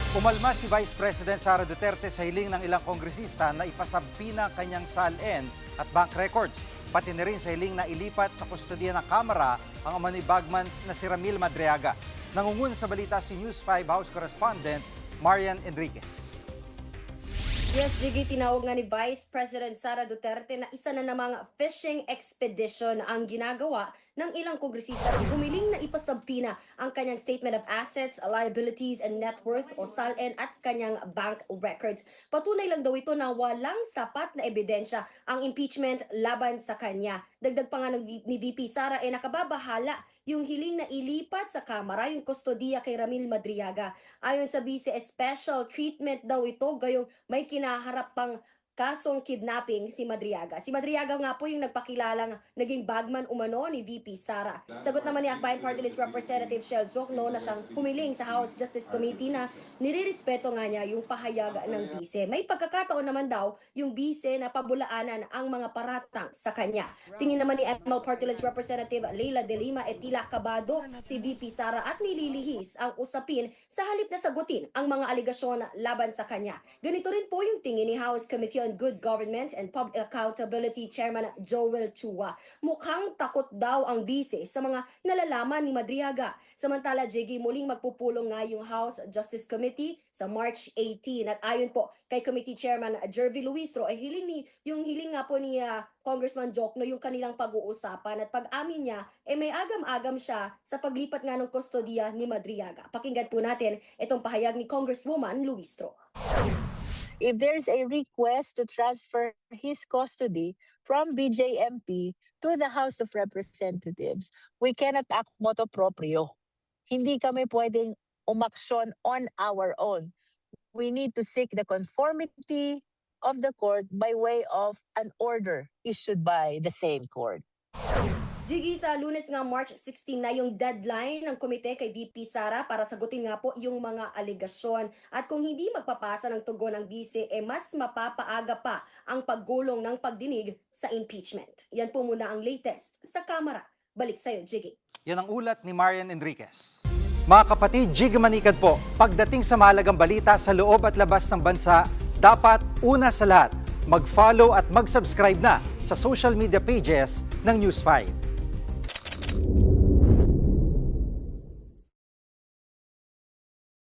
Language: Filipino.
Umalma si Vice President Sara Duterte sa hiling ng ilang kongresista na ipasabi na kanyang SALN at bank records. Pati na rin sa hiling na ilipat sa kustodiya ng Kamara ang umano'y bagman na si Ramil Madriaga. Nangungun sa balita si News 5 House Correspondent Marian Enriquez. Yes, Jiggy, tinawag nga ni Vice President Sara Duterte na isa na namang fishing expedition ang ginagawa ng ilang kongresista na humiling na ipasabpina ang kanyang Statement of Assets, Liabilities and Net Worth o SALN at kanyang bank records. Patunay lang daw ito na walang sapat na ebidensya ang impeachment laban sa kanya. Dagdag pa nga ni VP Sara nakababahala yung hiling na ilipat sa Kamara yung kustodiya kay Ramil Madriaga. Ayon sa vice, special treatment daw ito gayong may kinaharap pang kasong kidnapping si Madriaga. Si Madriaga nga po yung nagpakilalang naging bagman umano ni VP Sara. Sagot naman ni Akbayan Party List Representative Shell Jokno na siyang humiling sa House Justice Committee na nirerespeto nga niya yung pahayag ng bise. May pagkakataon naman daw yung bise na pabulaanan ang mga paratang sa kanya. Tingin naman ni ML Party List Representative Leila De Lima tila kabado si VP Sara at nililihis ang usapin sa halip na sagutin ang mga aligasyon laban sa kanya. Ganito rin po yung tingin ni House Committee on Good Government and Public Accountability Chairman Joel Chua. Mukhang takot daw ang bise sa mga nalalaman ni Madriaga. Samantala, JG, muling magpupulong nga yung House Justice Committee sa March 18. At ayon po kay Committee Chairman Jervy Luistro, yung hiling nga po ni Congressman Jokno yung kanilang pag-uusapan at pag-amin niya, may agam-agam siya sa paglipat nga ng kustodiya ni Madriaga. Pakinggan po natin itong pahayag ni Congresswoman Luistro. If there's a request to transfer his custody from BJMP to the House of Representatives, we cannot act motu proprio. Hindi kami pwedeng umaksyon on our own. We need to seek the conformity of the court by way of an order issued by the same court. Jiggy, sa Lunes nga March 16 na yung deadline ng komite kay VP Sara para sagutin nga po yung mga aligasyon. At kung hindi magpapasa ng tugon ng bise, mas mapapaaga pa ang paggulong ng pagdinig sa impeachment. Yan po muna ang latest sa Kamara. Balik sa'yo, Jiggy. Yan ang ulat ni Marian Enriquez. Mga kapatid, Jig Manikad po, pagdating sa mahalagang balita sa loob at labas ng bansa, dapat una sa lahat, mag-follow at mag-subscribe na sa social media pages ng News 5.